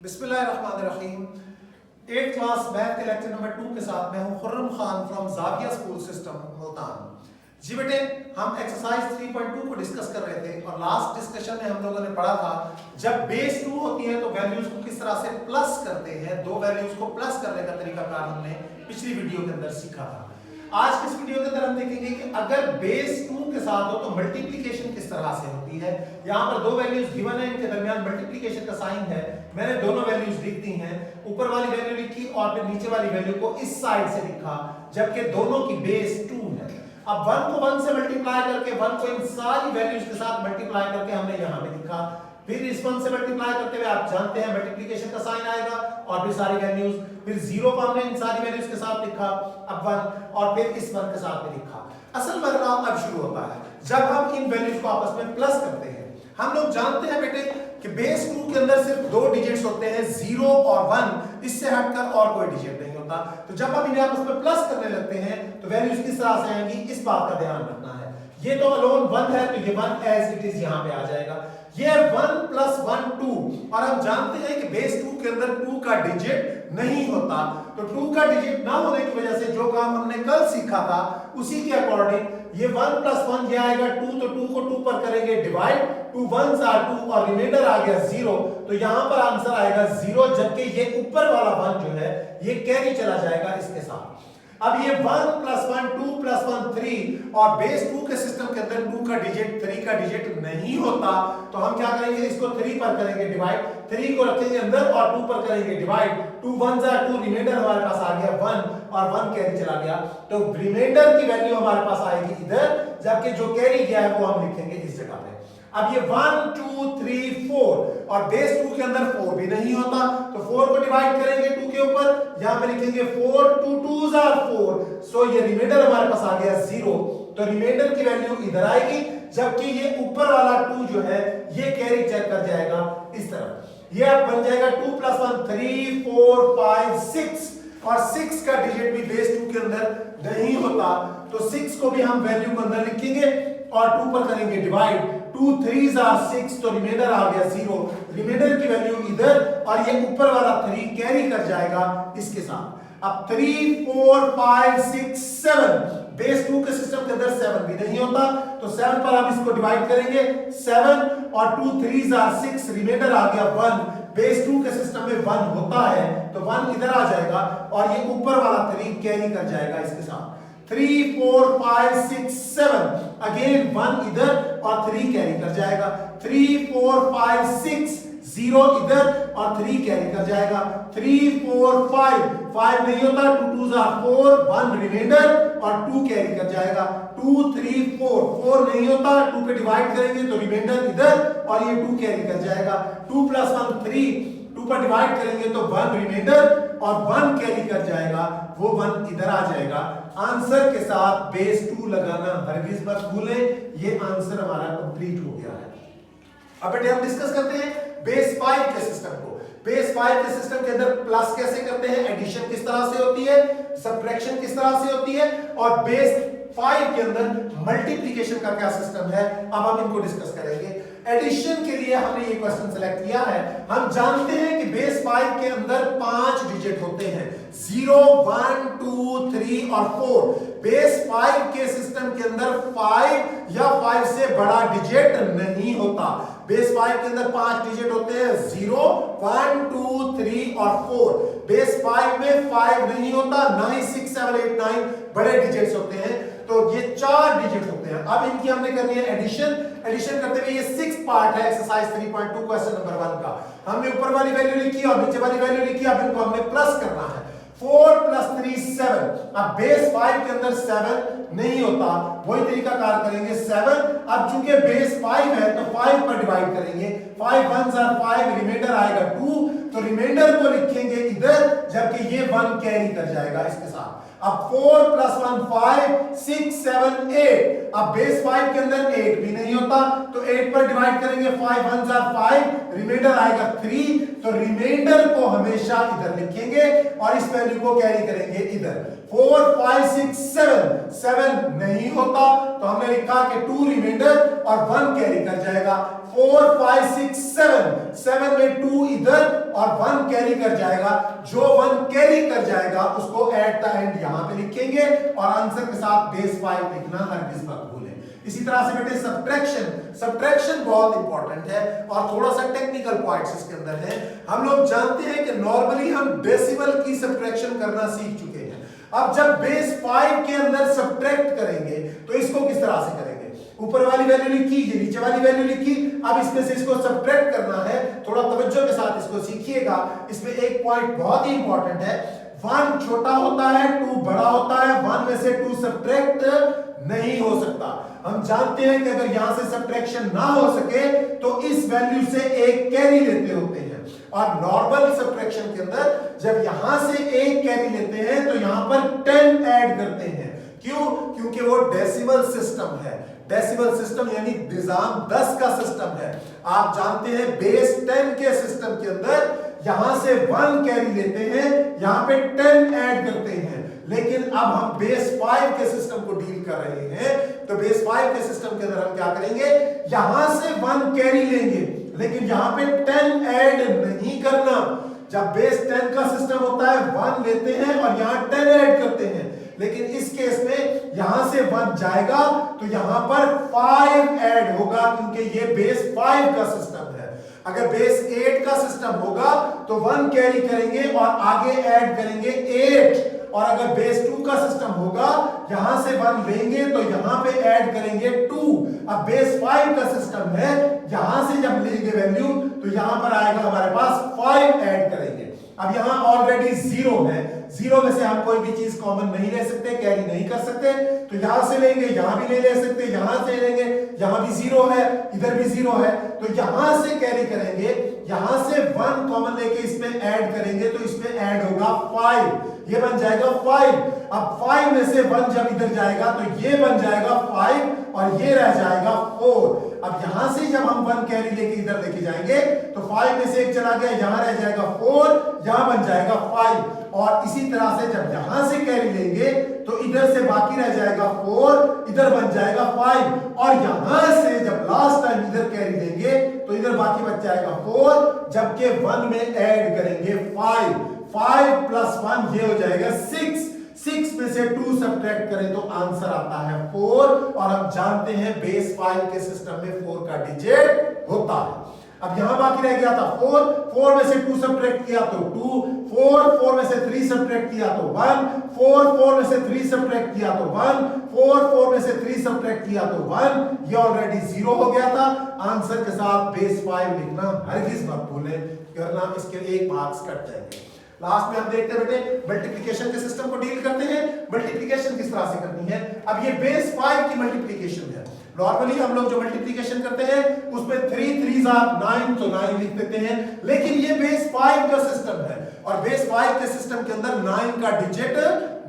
बिस्मिल्लाहिर्रहमानिर्रहीम। 8th class math के lecture number 2 के साथ मैं हूं Khurram Khan from Zavia school system Multan. जी बेटे, हम एक्सरसाइज 3.2 को डिस्कस कर रहे थे और लास्ट डिस्कशन में हम लोगों ने पढ़ा था जब बेस 2 होती है तो वैल्यूज को किस तरह से प्लस करते हैं। दो वैल्यूज को प्लस करने का तरीकाकार हमने पिछली वीडियो के अंदर सीखा था। आज की इस वीडियो के अंदर हम देखेंगे कि अगर बेस 2 के साथ हो तो मल्टीप्लिकेशन किस तरह से होती है। यहाँ पर दो वैल्यूज गिवन है, इनके दरमियान मल्टीप्लिकेशन का साइन है। मैंने दोनों वैल्यूज लिख दी हैं, ऊपर वाली वैल्यू लिखी और फिर नीचे वाली वैल्यू को इस साइड से लिखा, जबकि दोनों की बेस 2 है। अब 1 को 1 से मल्टीप्लाई करके 1 को इन सारी वैल्यूज के साथ मल्टीप्लाई करके हमने यहाँ पे लिखा। फिर इस 1 से मल्टीप्लाई करते हुए आप जानते हैं मल्टीप्लिकेशन का साइन आएगा और फिर सारी वैल्यूज, फिर 0 को हमने इन सारी वैल्यूज के साथ लिखा, अब 1 और फिर इस 1 के साथ में लिखा। असल मरना अब शुरू होता है जब हम इन वैल्यूज को आपस में प्लस करते हैं। हम लोग जानते हैं बेटे कि बेस 2 के अंदर सिर्फ दो डिजिट्स होते हैं, 0 और 1, इससे हटकर और कोई डिजिट नहीं होता। तो जब हम इन्हें आपस में प्लस करने लगते हैं तो वैल्यूज किस तरह से आएंगी, इस बात का ध्यान रखना है। ये तो अलोन 1 है तो ये 1 एज इट इज यहां पे आ जाएगा। ये 1 + 1 2 और हम जानते हैं कि बेस 2 के अंदर 2 का डिजिट नहीं होता। तो 2 का डिजिट ना होने की वजह से जो काम हमने कल सीखा था उसी के अकॉर्डिंग ये 1 + 1 ये आएगा 2, तो 2 को 2 पर करेंगे डिवाइड, 2 1s are 2 और रिमाइंडर आ गया 0। तो यहां पर आंसर आएगा 0, जबकि ये ऊपर वाला 1 जो है ये कैरी चला जाएगा इसके साथ। अब ये 1 + 1 2 + 1 3 और बेस 2 के सिस्टम के अंदर 2 का डिजिट 3 का डिजिट नहीं होता। तो हम क्या करेंगे, इसको 3 पर करेंगे डिवाइड, 3 को रखेंगे अंदर और 2 पर करेंगे डिवाइड, 2 1s are 2 रिमाइंडर हमारे पास आ गया 1 और 1 कैरी चला गया। तो रिमाइंडर की वैल्यू हमारे पास आएगी इधर, जबकि जो कैरी गया है वो हम लिखेंगे इस जगह पे। अब ये 1 2 3 4 और बेस 2 के अंदर 4 भी नहीं होता, तो 4 को डिवाइड करेंगे 2 के ऊपर, यहां पे लिखेंगे 4 2 2s are 4। सो ये रिमाइंडर हमारे पास आ गया 0, तो रिमाइंडर की वैल्यू इधर आएगी, जबकि ये ऊपर वाला 2 जो है ये कैरी चेक कर जाएगा इस तरफ। ये अब बन जाएगा 2 + 1 3 4 5 6 और 6 का डिजिट भी बेस 2 के अंदर नहीं होता। तो 6 को भी हम वैल्यू को अंदर लिखेंगे और 2 पर करेंगे डिवाइड, 2 3s are 6 तो रिमाइंडर आ गया 0, रिमाइंडर की वैल्यू इधर और ये ऊपर वाला 3 कैरी कर जाएगा इसके साथ। अब 3 4 5 6 7 बेस 2 के सिस्टम के अंदर 7 भी नहीं होता, तो 7 पर हम इसको डिवाइड करेंगे 7 और 2 3s are 6 रिमाइंडर आ गया 1। बेस 2 के सिस्टम में 1 होता है तो 1 इधर आ जाएगा और ये ऊपर वाला 3 कैरी कर जाएगा इसके साथ। 3 4 5 6 7 अगेन 1 इधर और 3 कैरी कर जाएगा, 3 4 5 6 0 इधर और 3 कैरी कर जाएगा, 3 4 5 नहीं होता, 2 2s are 4 1 रिमाइंडर और 2 कैरी कर जाएगा, 2 3 4 नहीं होता, 2 पे डिवाइड करेंगे तो रिमाइंडर इधर और ये 2 कैरी कर जाएगा, 2 + 1 3 2 पर डिवाइड करेंगे तो 1 रिमाइंडर और 1 कैरी कर जाएगा, वो 1 इधर आ जाएगा। आंसर के साथ बेस 2 लगाना हरगिज मत भूलें, ये आंसर हमारा कंप्लीट हो गया है। अब बेटे हम डिस्कस करते हैं बेस 5 के सिस्टम को। बेस 5 के सिस्टम के अंदर प्लस कैसे करते हैं, एडिशन किस तरह से होती है, सब्ट्रैक्शन किस तरह से होती है और बेस 5 के अंदर मल्टीप्लिकेशन का क्या सिस्टम है, अब हम इनको डिस्कस करेंगे। एडिशन के लिए हमने ये क्वेश्चन सेलेक्ट किया है। हम जानते हैं कि बेस 5 के अंदर 5 डिजिट होते हैं, 0 1 2 3 और 4। बेस 5 के सिस्टम के अंदर 5 या 5 से बड़ा डिजिट नहीं होता। बेस 5 के अंदर 5 डिजिट होते हैं, 0 1 2 3 और 4। बेस 5 में 5 नहीं होता, ना ही 6 7 8 9 बड़े डिजिट्स होते हैं, तो ये 4 डिजिट होते हैं। अब इनकी हमने करनी है एडिशन। एडिशन करते हुए ये 6 पार्ट है एक्सरसाइज 3.2 क्वेश्चन नंबर 1 का। हमने ऊपर वाली वैल्यू लिखी और नीचे वाली वैल्यू लिखी, अब इनको हमने प्लस करना है। 4 + 3 7। अब बेस 5 के अंदर 7 नहीं होता, वही तरीका कार करेंगे 7। अब चूंकि बेस 5 है तो 5 पर डिवाइड करेंगे, 5 1s are 5 रिमाइंडर आएगा 2, तो रिमाइंडर को लिखेंगे इधर, जबकि ये 1 कैरी कर जाएगा इसके साथ। अब 4 + 1 5 6 7 8। अब बेस 5 के अंदर 8 भी नहीं होता, तो 8 पर डिवाइड करेंगे, 5 1s are 5 रिमाइंडर आएगा 3, तो रिमाइंडर को हमेशा इधर लिखेंगे और इस वैल्यू को कैरी करेंगे इधर। 4 5 6 7 नहीं होता तो हमने लिखा कि 2 रिमाइंडर और 1 कैरी कर जाएगा। 4 5 6 7 में 2 इधर और 1 कैरी कर जाएगा। जो 1 कैरी कर जाएगा उसको एट द एंड यहां पे लिखेंगे और आंसर के साथ बेस 5 लिखना हरगिज मत भूलें। इसी तरह से बेटे सब्ट्रैक्शन बहुत इंपॉर्टेंट है और थोड़ा सा टेक्निकल पॉइंट्स इसके अंदर है। हम लोग जानते हैं कि नॉर्मली हम डेसिमल की सब्ट्रैक्शन करना सीख चुके हैं। अब जब बेस 5 के अंदर सब्ट्रैक्ट करेंगे तो इसको किस तरह से करेंगे? ऊपर वाली वैल्यू लिखी, ये नीचे वाली वैल्यू लिखी, अब इसमें से इसको सब्ट्रैक्ट करना है। थोड़ा तवज्जो के साथ इसको सीखिएगा। इसमें एक पॉइंट बहुत ही इंपॉर्टेंट है। 1 छोटा होता है, 2 बड़ा होता है। 1 में से 2 सब्ट्रैक्ट नहीं हो सकता। हम जानते हैं कि अगर यहां से सब्ट्रैक्शन ना हो सके तो इस वैल्यू से एक कैरी लेते होते हैं। और नॉर्मल सब्ट्रैक्शन के अंदर जब यहां से एक कैरी लेते हैं तो यहां पर 10 ऐड करते हैं। क्यों? क्योंकि वो डेसिमल सिस्टम है। डेसिमल सिस्टम यानी निजाम 10 का सिस्टम है। आप जानते हैं बेस 10 के सिस्टम के अंदर यहां से 1 कैरी लेते हैं, यहां पे 10 ऐड करते हैं। लेकिन अब हम बेस 5 के सिस्टम को डील कर रहे हैं तो बेस 5 के सिस्टम के अंदर हम क्या करेंगे? यहां से 1 कैरी लेंगे लेकिन यहां पे 10 ऐड नहीं करना। जब बेस 10 का सिस्टम होता है 1 लेते हैं और यहां 10 ऐड करते हैं। लेकिन इस केस में यहां से 1 जाएगा तो यहां पर 5 ऐड होगा क्योंकि ये बेस 5 का सिस्टम है। अगर बेस 8 का सिस्टम होगा तो 1 कैरी करेंगे और आगे ऐड करेंगे 8। और अगर बेस 2 का सिस्टम होगा यहां से 1 लेंगे तो यहां पे ऐड करेंगे 2। अब बेस 5 का सिस्टम है, यहां से जब लेंगे वैल्यू तो यहां पर आएगा हमारे पास 5 ऐड करेंगे। अब यहां ऑलरेडी 0 है, 0 में से हम कोई भी चीज कॉमन नहीं ले सकते, कैरी नहीं कर सकते, तो यहां से लेंगे, यहां भी नहीं ले सकते, यहां से लेंगे, यहां भी 0 है, इधर भी 0 है, तो यहां से कैरी करेंगे, यहां से 1 कॉमन लेके इसमें ऐड करेंगे तो इसमें ऐड होगा 5, ये बन जाएगा 5। अब 5 में से 1 जब इधर जाएगा तो ये बन जाएगा 5 और ये रह जाएगा 4। अब यहां से जब हम 1 कैरी लेके इधर लेके जाएंगे तो 5 में से 1 चला गया, यहां रह जाएगा 4, यहां बन जाएगा 5। और इसी तरह से जब यहां से कैरी लेंगे तो इधर से बाकी रह जाएगा 4, इधर बन जाएगा 5। और यहां से जब लास्ट टाइम इधर कैरी लेंगे तो इधर बाकी बच जाएगा 4, जबकि 1 में ऐड करेंगे 5। 5 प्लस 1 ये हो जाएगा 6। 6 में से 2 सब्ट्रैक्ट करें तो आंसर आता है 4। और हम जानते हैं बेस 5 के सिस्टम में 4 का डिजिट होता है। अब यहां बाकी रह गया था 4, 4 में से 2 सब्ट्रैक्ट किया तो 2, 4 में से 3 सब्ट्रैक्ट किया तो 1, 4 में से 3 सब्ट्रैक्ट किया तो 1, 4 में से 3 सब्ट्रैक्ट किया तो 1, ये ऑलरेडी 0 हो गया था। आंसर के साथ बेस 5 लिखना हरगिज मत भूलें, वरना इसके 1 मार्क्स कट जाएंगे। लास्ट में हम देखते हैं बेटे मल्टीप्लिकेशन के सिस्टम को डील करते हैं। मल्टीप्लिकेशन किस तरह से करनी है? अब ये बेस 5 की मल्टीप्लिकेशन है। नॉर्मली हम लोग जो मल्टीप्लिकेशन करते हैं उसमें 3 3s are 9 तो 9 लिख देते हैं, लेकिन ये बेस 5 का सिस्टम है और बेस 5 के सिस्टम के अंदर 9 का डिजिट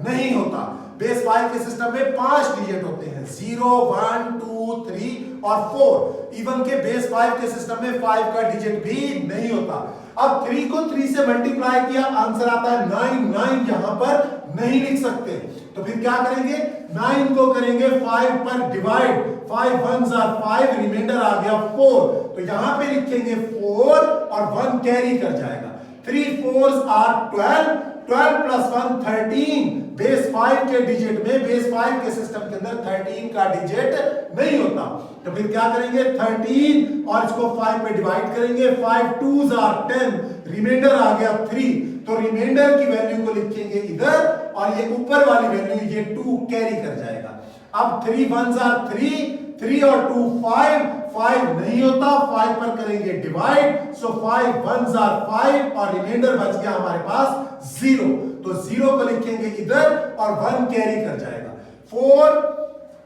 नहीं होता। बेस 5 के सिस्टम में 5 डिजिट होते हैं, 0 1 2 3 और 4। इवन के बेस 5 के सिस्टम में 5 का डिजिट भी नहीं होता। अब 3 को 3 से मल्टीप्लाई किया, आंसर आता है 9। 9 यहां पर नहीं लिख सकते, तो फिर क्या करेंगे? 9 को करेंगे 5 पर डिवाइड, 5 1s are 5, रिमाइंडर आ गया 4, तो यहां पे लिखेंगे 4 और 1 कैरी कर जाएगा। 3 4s are 12, 12 प्लस 1 13। बेस 5 के डिजिट में, बेस 5 के सिस्टम के अंदर 13 का डिजिट नहीं होता, तो फिर क्या करेंगे? 13 और इसको 5 पे डिवाइड करेंगे, 5 2s are 10, रिमाइंडर आ गया 3, तो रिमाइंडर की वैल्यू को लिखेंगे इधर और ये ऊपर वाली वैल्यू ये 2 कैरी कर जाएगा। अब 3 1s are 3, 3 और 2 5, 5 नहीं होता, 5 पर करेंगे डिवाइड, सो 5 1s are 5 और रिमाइंडर बच गया हमारे पास 0, तो 0 को लिखेंगे इधर और 1 कैरी कर जाएगा। 4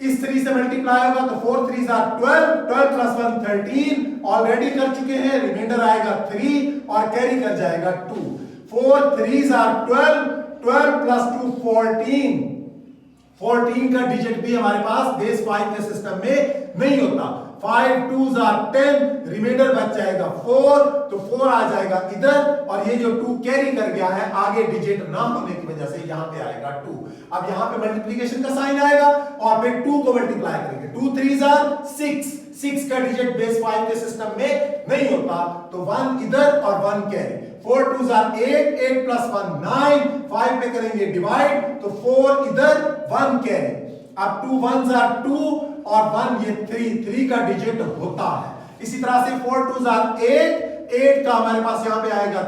इस 3 से मल्टीप्लाई होगा तो 4 3s are 12, 12 प्लस 1 13, ऑलरेडी कर चुके हैं, रिमाइंडर आएगा 3 और कैरी कर जाएगा 2। 4 3s are 12, 12 प्लस 2 14, 14 का डिजिट भी हमारे पास बेस 5 के सिस्टम में नहीं होता। 5 2s are 10, रिमाइंडर बच जाएगा 4, तो 4 आ जाएगा इधर, और ये जो 2 कैरी कर गया है आगे डिजिट ना होने की वजह से यहां पे आएगा 2। अब यहां पे मल्टीप्लिकेशन का साइन आएगा और फिर 2 को मल्टीप्लाई करेंगे, 2 3s are 6, 6 का डिजिट बेस 5 के सिस्टम में नहीं होता, तो 1 इधर और 1 कैरी, 4 2s are 8, 8 plus 1 9, 5 पे करेंगे डिवाइड, तो 4 इधर 1 कैरी, अब 2 1s are 2 और 1 ये 3 का डिजिट होता है। इसी तरह से 4 2s are 8, 8 का हमारे पास यहां पे आएगा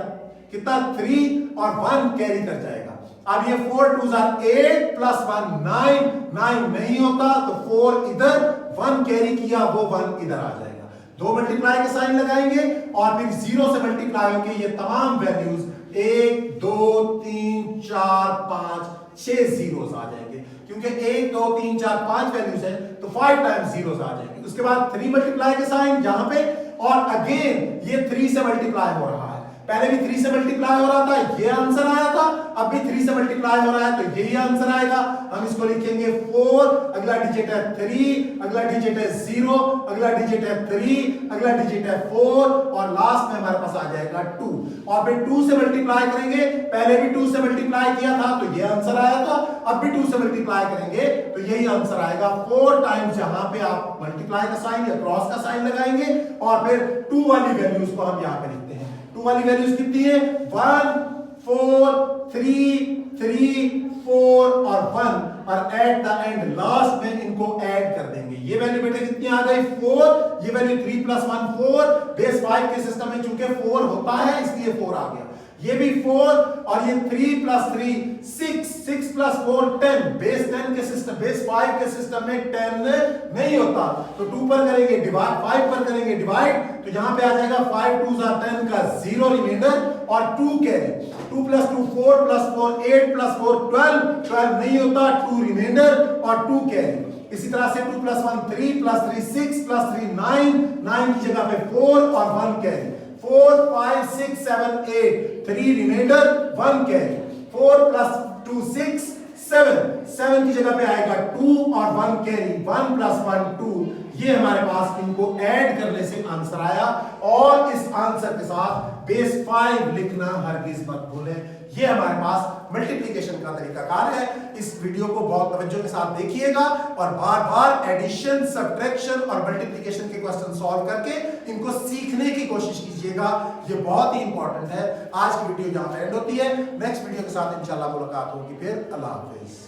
कितना 3 और 1 कैरी कर जाएगा। अब ये 4 2s are 8 plus 1 9, 9 नहीं होता, तो 4 इधर 1 कैरी किया, वो 1 इधर आ जाएगा। 2 मल्टीप्लाई के साइन लगाएंगे और फिर 0 से मल्टीप्लाई होंगे ये तमाम वैल्यूज 1 2 3 4 5 6 जीरोस आ जाएंगे, क्योंकि 1 2 3 4 5 वैल्यूज है, तो 5 टाइम्स जीरोस आ जाएंगे। उसके बाद 3 मल्टीप्लाई के साइन यहां पे, और अगेन ये 3 से मल्टीप्लाई हो रहा है, पहले भी 3 से मल्टीप्लाई हो रहा था, ये आंसर आया था, अब भी 3 से मल्टीप्लाई हो रहा है, तो यही आंसर आएगा। हम इसको लिखेंगे 4, अगला डिजिट है 3, अगला डिजिट है 0, अगला डिजिट है 3, अगला डिजिट है 4, और लास्ट में हमारे पास आ जाएगा 2, और फिर 2 से मल्टीप्लाई करेंगे, पहले भी 2 से मल्टीप्लाई किया था तो ये आंसर आया था, अब भी 2 से मल्टीप्लाई करेंगे तो यही आंसर आएगा। 4 टाइम्स यहां पे आप मल्टीप्लाई का साइन या क्रॉस का साइन लगाएंगे, और फिर 2 वाली वैल्यूज को हम यहां पे लिखते हैं। 2 वाली वैल्यूज कितनी है 1 4 3 3 4 और 1, और एट द एंड लास्ट में इनको ऐड कर देंगे। ये वैल्यू बेटे कितनी आ गई 4, ये वैल्यू 3 plus 1 4, बेस 5 के सिस्टम में चूंकि 4 होता है इसलिए 4 आ गया, ये भी 4, और ये 3 plus 3 6, 6 plus 4 10, बेस 10 के सिस्टम, बेस 5 के सिस्टम में 10 नहीं होता, तो 2 पर करेंगे डिवाइड, 5 पर करेंगे डिवाइड, तो यहां पे आ जाएगा 5 2s are 10 का 0 रिमाइंडर और 2 कैरी, 2 plus 2 4 plus 4 8 plus 4 12, 12 नहीं होता, 2 रिमाइंडर और 2 कैरी। इसी तरह से 2 plus 1 3 plus 3 6 plus 3 9, 9 की जगह पे 4 और 1 कैरी, 4 5 6 7 8, 3 रिमाइंडर 1 कैरी, 4 plus 2 6 7, 7 की जगह पे आएगा 2 और 1 कैरी, 1 plus 1 2, ये हमारे पास इनको ऐड करने से आंसर आया। और इस आंसर के साथ बेस 5 लिखना हरगिज मत भूलें। ये हमारे पास मल्टीप्लिकेशन का तरीकाकार है। इस वीडियो को बहुत तवज्जो के साथ देखिएगा और बार बार एडिशन, सब्ट्रैक्शन और मल्टीप्लिकेशन के क्वेश्चन सॉल्व करके इनको सीखने की कोशिश कीजिएगा। ये बहुत ही इंपॉर्टेंट है। आज की वीडियो यहाँ पे एंड होती है। नेक्स्ट वीडियो के साथ इंशाल्लाह मुलाकात होगी फिर। अल्लाह हाफिज।